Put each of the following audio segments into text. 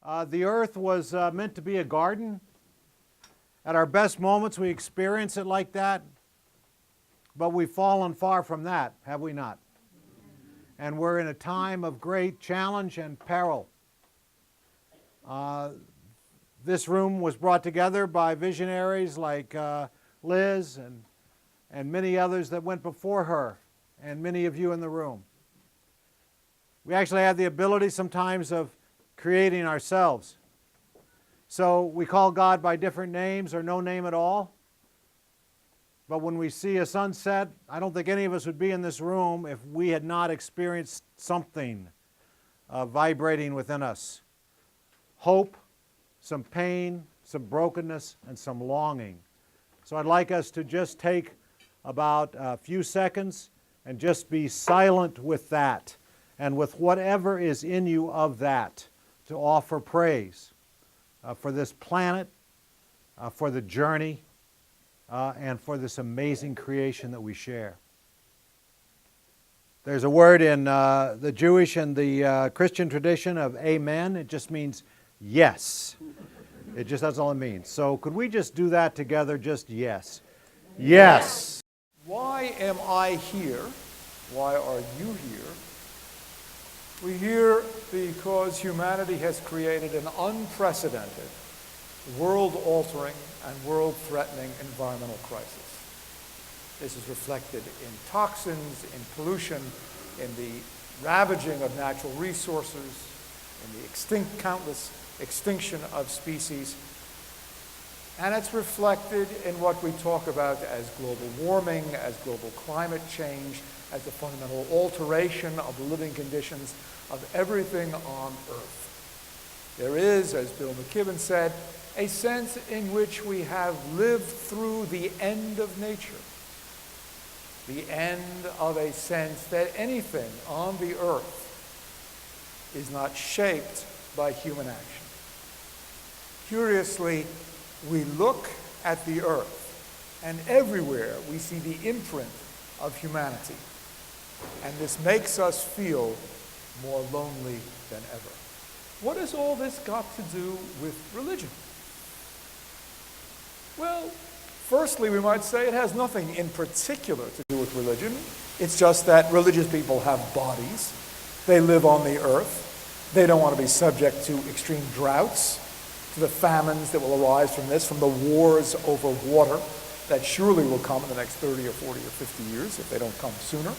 The earth was meant to be a garden. At our best moments, we experience it like that. But we've fallen far from that, have we not? And we're in a time of great challenge and peril. This room was brought together by visionaries like Liz and many others that went before her, and many of you in the room. We actually have the ability sometimes of creating ourselves. So we call God by different names or no name at all. But when we see a sunset, I don't think any of us would be in this room if we had not experienced something vibrating within us. Hope, some pain, some brokenness, and some longing. So I'd like us to just take about a few seconds and just be silent with that and with whatever is in you of that to offer praise for this planet, for the journey, and for this amazing creation that we share. There's a word in the Jewish and the Christian tradition of amen. It just means yes. That's all it means. So could we just do that together? Just yes. Yes. Why am I here? Why are you here? We're here because humanity has created an unprecedented, world-altering, and world-threatening environmental crisis. This is reflected in toxins, in pollution, in the ravaging of natural resources, in the countless extinction of species. And it's reflected in what we talk about as global warming, as global climate change, as the fundamental alteration of the living conditions of everything on Earth. There is, as Bill McKibben said, a sense in which we have lived through the end of nature, the end of a sense that anything on the Earth is not shaped by human action. Curiously, we look at the Earth, and everywhere we see the imprint of humanity. And this makes us feel more lonely than ever. What has all this got to do with religion? Well, firstly, we might say it has nothing in particular to do with religion. It's just that religious people have bodies. They live on the earth. They don't want to be subject to extreme droughts, to the famines that will arise from this, from the wars over water that surely will come in the next 30 or 40 or 50 years if they don't come sooner.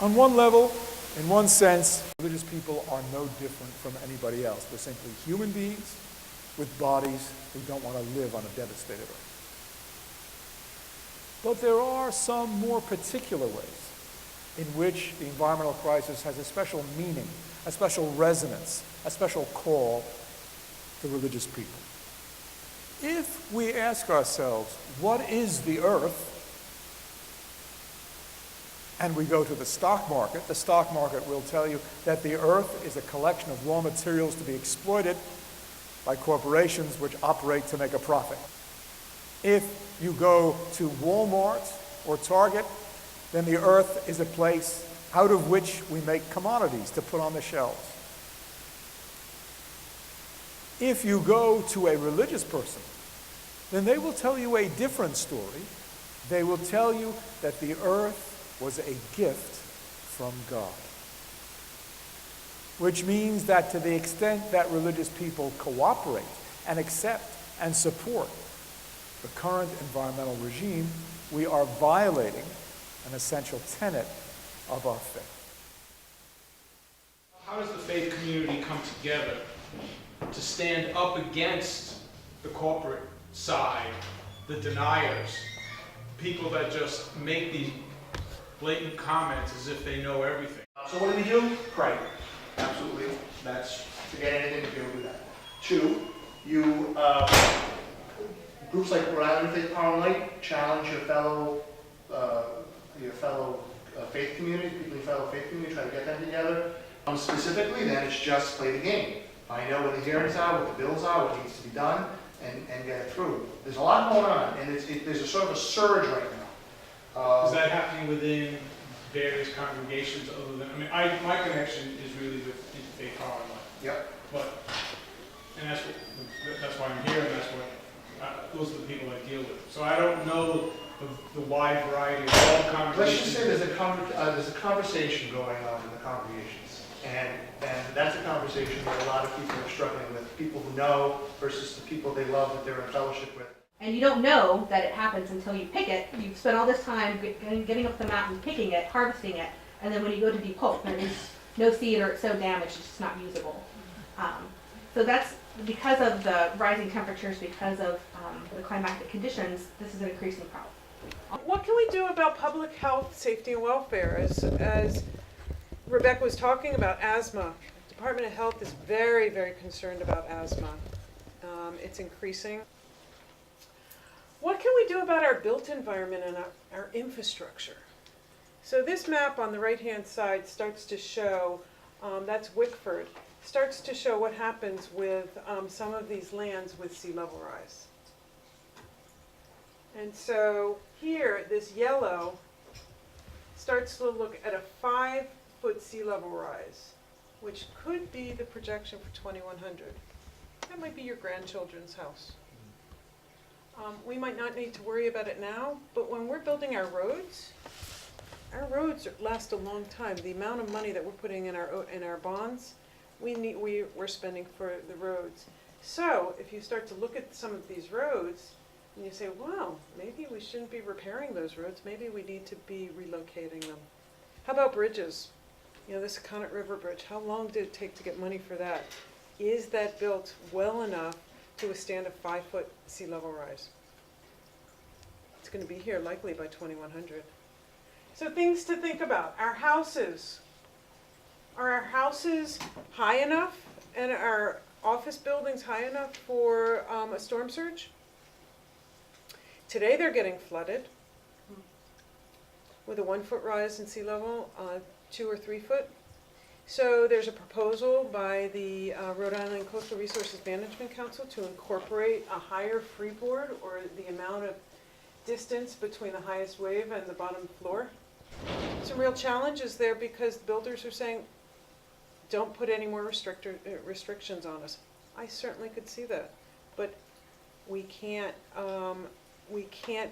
On one level, in one sense, religious people are no different from anybody else. They're simply human beings with bodies who don't want to live on a devastated earth. But there are some more particular ways in which the environmental crisis has a special meaning, a special resonance, a special call to religious people. If we ask ourselves, what is the earth? And we go to the stock market will tell you that the earth is a collection of raw materials to be exploited by corporations which operate to make a profit. If you go to Walmart or Target, then the earth is a place out of which we make commodities to put on the shelves. If you go to a religious person, then they will tell you a different story. They will tell you that the earth was a gift from God. Which means that to the extent that religious people cooperate and accept and support the current environmental regime, we are violating an essential tenet of our faith. How does the faith community come together to stand up against the corporate side, the deniers, people that just make these blatant comments as if they know everything? So what do? Pray. Absolutely. That's, to get anything to do with that. Two, you, groups like Rhode Interfaith Patenaude challenge your fellow faith community, people in your fellow faith community, try to get them together. Specifically, then it's just play the game. Find out what the hearings are, what the bills are, what needs to be done, and get it through. There's a lot going on, and there's a sort of a surge right now. Is that happening within various congregations other than, my connection is really with Interfaith Patenaude. Yep. the wide variety of all Let's congregations. just say there's a conversation going on in the congregations, and that's a conversation that a lot of people are struggling with, people who know versus the people they love that they're in fellowship with. And you don't know that it happens until you pick it. You've spent all this time getting up the mountain, picking it, harvesting it, and then when you go to depulp, there is no seed or it's so damaged it's just not usable. So that's because of the rising temperatures, because of the climatic conditions, this is an increasing problem. What can we do about public health, safety, and welfare? As Rebecca was talking about asthma, the Department of Health is very, very concerned about asthma. It's increasing. What can we do about our built environment and our infrastructure? So this map on the right-hand side starts to show, that's Wickford, starts to show what happens with some of these lands with sea level rise. And so here, this yellow starts to look at a 5-foot sea level rise, which could be the projection for 2100. That might be your grandchildren's house. We might not need to worry about it now, but when we're building our roads last a long time. The amount of money that we're putting in our bonds, we're spending for the roads. So if you start to look at some of these roads, and you say, wow, maybe we shouldn't be repairing those roads. Maybe we need to be relocating them. How about bridges? You know, this Keynote River Bridge, how long did it take to get money for that? Is that built well enough to withstand a 5-foot sea level rise? It's going to be here likely by 2100. So things to think about. Our houses. Are our houses high enough and our office buildings high enough for a storm surge? Today they're getting flooded with a 1-foot rise in sea level, 2 or 3 foot. So there's a proposal by the Rhode Island Coastal Resources Management Council to incorporate a higher freeboard, or the amount of distance between the highest wave and the bottom floor. Some real challenges there because builders are saying, don't put any more restrictions on us. I certainly could see that, but we can't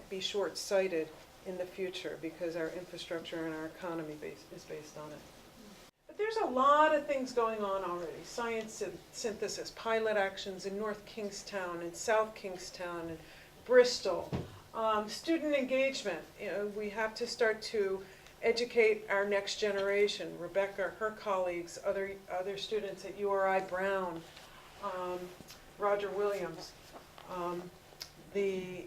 be short-sighted in the future because our infrastructure and our economy is based on it. But there's a lot of things going on already. Science synthesis, pilot actions in North Kingstown and South Kingstown and Bristol. Student engagement. You know, we have to start to educate our next generation. Rebecca, her colleagues, other students at URI Brown, Roger Williams. The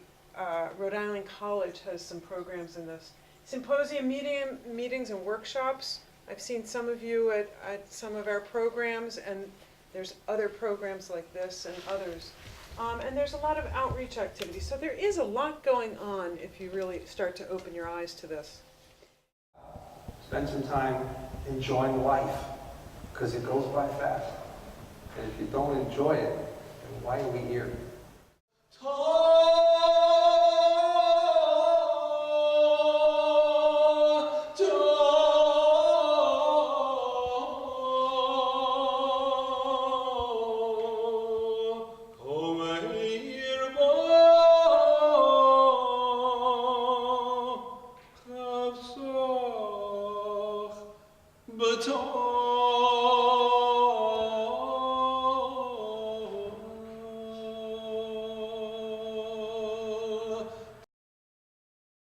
Rhode Island College has some programs in this. Symposium meetings and workshops. I've seen some of you at some of our programs, and there's other programs like this and others. And there's a lot of outreach activities. So there is a lot going on if you really start to open your eyes to this. Spend some time enjoying life, because it goes by fast. And if you don't enjoy it, then why are we here?